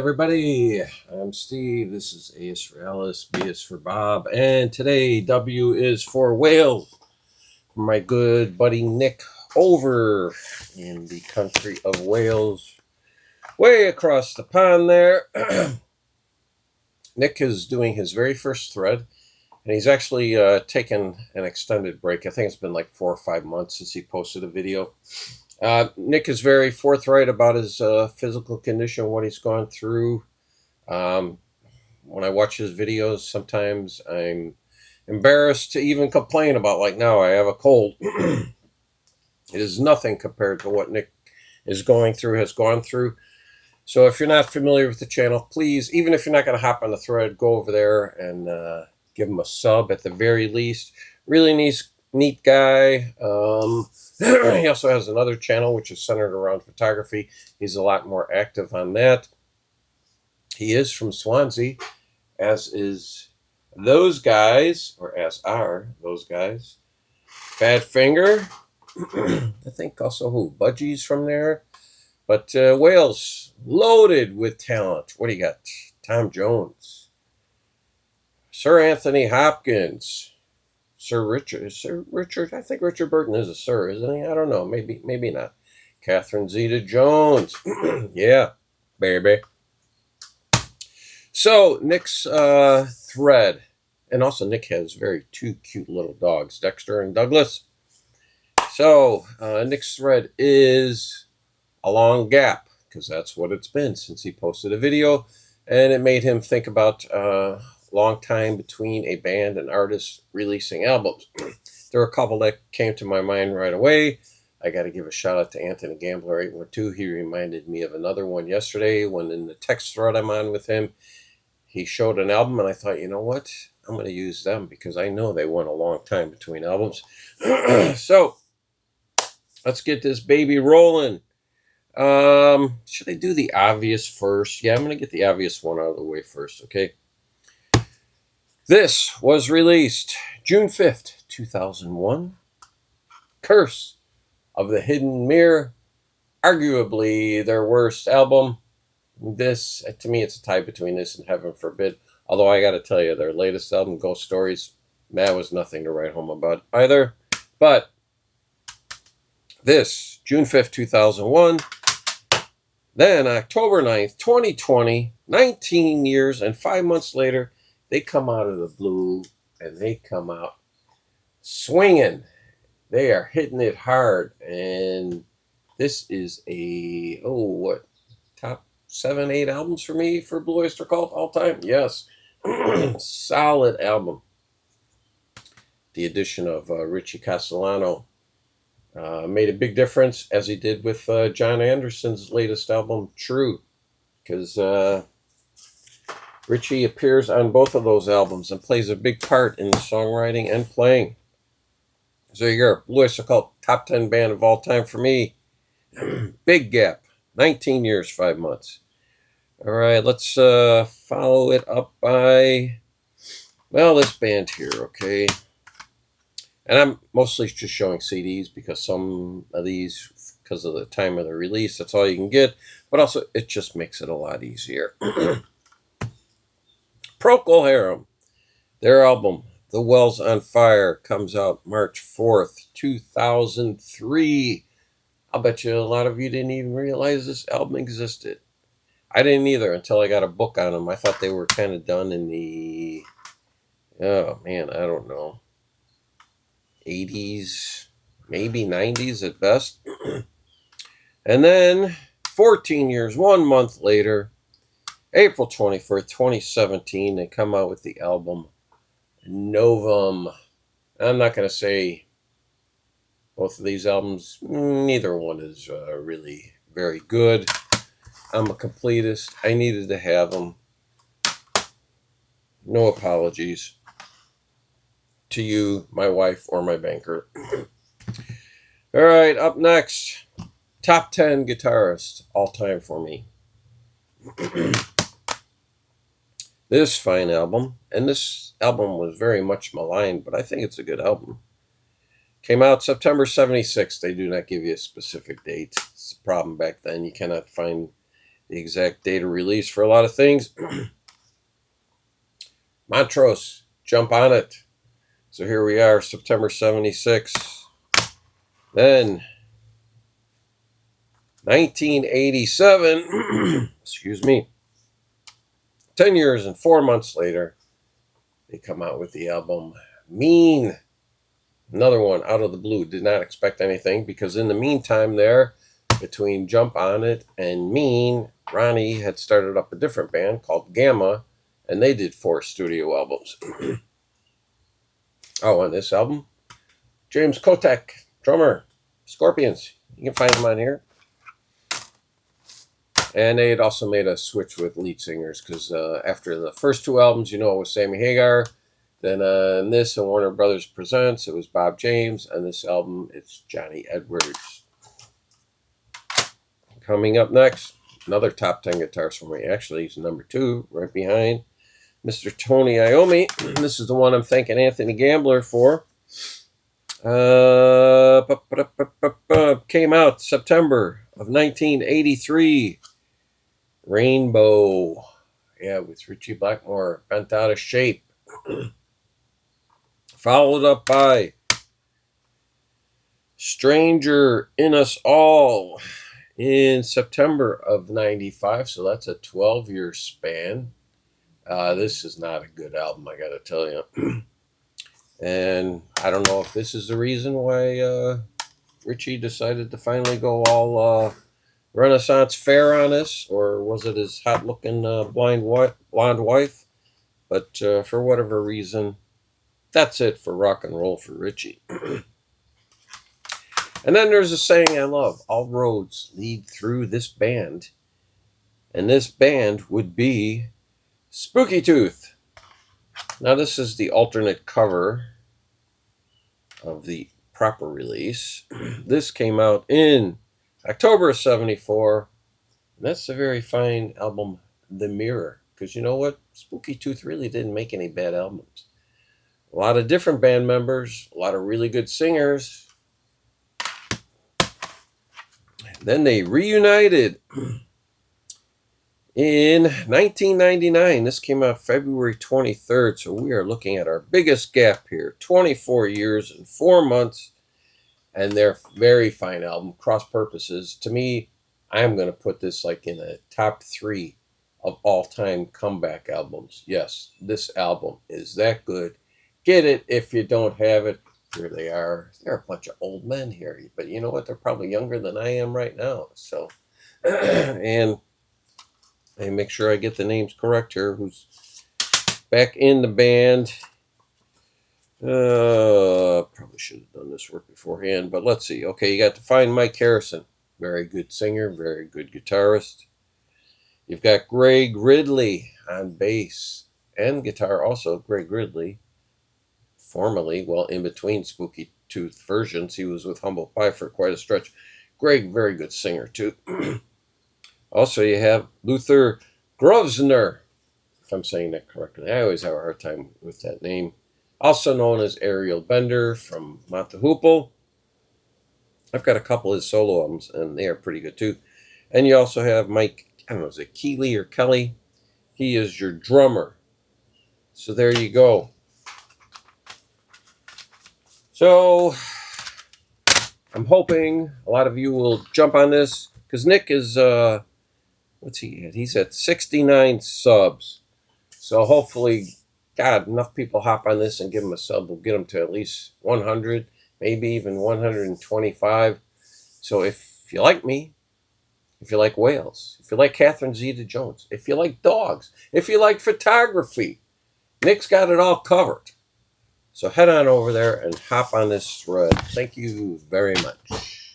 everybody, I'm Steve. This is A is for Alice, B is for Bob, and today W is for Wales. My good buddy Nick over in the country of Wales, way across the pond there. Nick is doing his very first thread, and he's actually taken an extended break. I think it's been like 4 or 5 months since he posted a video. Nick is very forthright about his physical condition, what he's gone through. When I watch his videos, sometimes I'm embarrassed to even complain about, like, now I have a cold. It is nothing compared to what Nick is going through, has gone through. So if you're not familiar with the channel, please, even if you're not going to hop on the thread, go over there and give him a sub at the very least. Really neat guy. He also has another channel which is centered around photography. He's a lot more active on that. He is from Swansea, as is those guys, or as are those guys. Bad Finger. I think also Budgie's from there. But Wales, loaded with talent. What do you got? Tom Jones. Sir Anthony Hopkins. Sir Richard, I think Richard Burton is a sir, isn't he? I don't know, maybe not. Catherine Zeta-Jones. Yeah, baby. So, Nick's thread, and also Nick has two cute little dogs, Dexter and Douglas. So, Nick's thread is a long gap, because that's what it's been since he posted a video, and it made him think about long time between a band and artist releasing albums. There were a couple that came to my mind right away. I got to give a shout out to Anthony Gambler 812. He reminded me of another one yesterday when in the text thread I'm on with him, he showed an album and I thought, you know what? I'm going to use them because I know they went a long time between albums. So let's get this baby rolling. Should I do the obvious first? Yeah, I'm going to get the obvious one out of the way first, okay? This was released June 5th, 2001. Curse of the Hidden Mirror. Arguably their worst album. This, to me, it's a tie between this and Heaven Forbid. Although I got to tell you, their latest album, Ghost Stories, that was nothing to write home about either. But this, June 5th, 2001. Then October 9th, 2020, 19 years and 5 months later, they come out of the blue, and they come out swinging. They are hitting it hard, and this is a, top 7, 8 albums for me for Blue Oyster Cult all time? Yes. Solid album. The addition of Richie Castellano made a big difference, as he did with John Anderson's latest album, True, because Richie appears on both of those albums and plays a big part in the songwriting and playing. So you're Blue Oyster Cult, top 10 band of all time for me. Big gap. 19 years, 5 months. All right, let's follow it up by, well, this band here, okay? And I'm mostly just showing CDs because some of these, because of the time of the release, that's all you can get. But also, it just makes it a lot easier. Proal Harum, their album, The Wells on Fire, comes out March 4th, 2003. I'll bet you a lot of you didn't even realize this album existed. I didn't either until I got a book on them. I thought they were kind of done in the, oh man, I don't know, 80s, maybe 90s at best. And then 14 years, 1 month later, April 24th, 2017, they come out with the album Noam. I'm not going to say both of these albums, neither one is really very good. I'm a completist. I needed to have them. No apologies to you, my wife, or my banker. All right, up next, top 10 guitarists all time for me. This fine album, and this album was very much maligned, but I think it's a good album. Came out September 76. They do not give you a specific date. It's a problem back then. You cannot find the exact date of release for a lot of things. Montrose, Jump On It. So here we are, September 76. Then 1987, excuse me, 10 years and 4 months later, they come out with the album Mean. Another one out of the blue. Did not expect anything, because in the meantime there, between Jump On It and Mean, Ronnie had started up a different band called Gamma, and they did 4 studio albums. Oh, on this album, James Kotek, drummer, Scorpions. You can find him on here. And they had also made a switch with lead singers, because after the first 2 albums, it was Sammy Hagar. Then on this and Warner Brothers Presents, it was Bob James. On this album, it's Johnny Edwards. Coming up next, another top 10 guitarist for me. Actually, he's number 2, right behind Mr. Tony Iommi. This is the one I'm thanking Anthony Gambler for. Came out September of 1983. Rainbow. Yeah, with Richie Blackmore, Bent Out of Shape. Followed up by Stranger in Us All in September of 95. So that's a 12-year span. This is not a good album, I gotta tell you. And I don't know if this is the reason why Richie decided to finally go all Renaissance fair on us, or was it his hot-looking blonde wife? But for whatever reason, that's it for rock and roll for Richie. And then there's a saying I love: all roads lead through this band. And this band would be Spooky Tooth. Now this is the alternate cover of the proper release. This came out in October of 74. And that's a very fine album, The Mirror. Because you know what? Spooky Tooth really didn't make any bad albums. A lot of different band members, a lot of really good singers. Then they reunited in 1999. This came out February 23rd, so we are looking at our biggest gap here. 24 years and 4 months, and their very fine album, Cross Purposes. To me, I'm going to put this like in a top 3 of all-time comeback albums. Yes, this album is that good. Get it if you don't have it. Here they are. They're a bunch of old men here, but you know what? They're probably younger than I am right now. So, and make sure I get the names correct here. Who's back in the band? Probably should have done this work beforehand, but let's see. Okay, you got to find Mike Harrison. Very good singer, very good guitarist. You've got Greg Ridley on bass and guitar. Also, Greg Ridley, formerly, well, in between Spooky Tooth versions, he was with Humble Pie for quite a stretch. Greg, very good singer, too. Also, you have Luther Grovsner, if I'm saying that correctly. I always have a hard time with that name. Also known as Ariel Bender from Mott the Hoople. I've got a couple of his solo albums, and they are pretty good, too. And you also have Mike, I don't know, is it Keeley or Kelly? He is your drummer. So there you go. So I'm hoping a lot of you will jump on this, because Nick is, what's he at? He's at 69 subs. So hopefully, God, enough people hop on this and give him a sub. We'll get him to at least 100, maybe even 125. So if you like me, if you like whales, if you like Catherine Zeta-Jones, if you like dogs, if you like photography, Nick's got it all covered. So head on over there and hop on this thread. Thank you very much.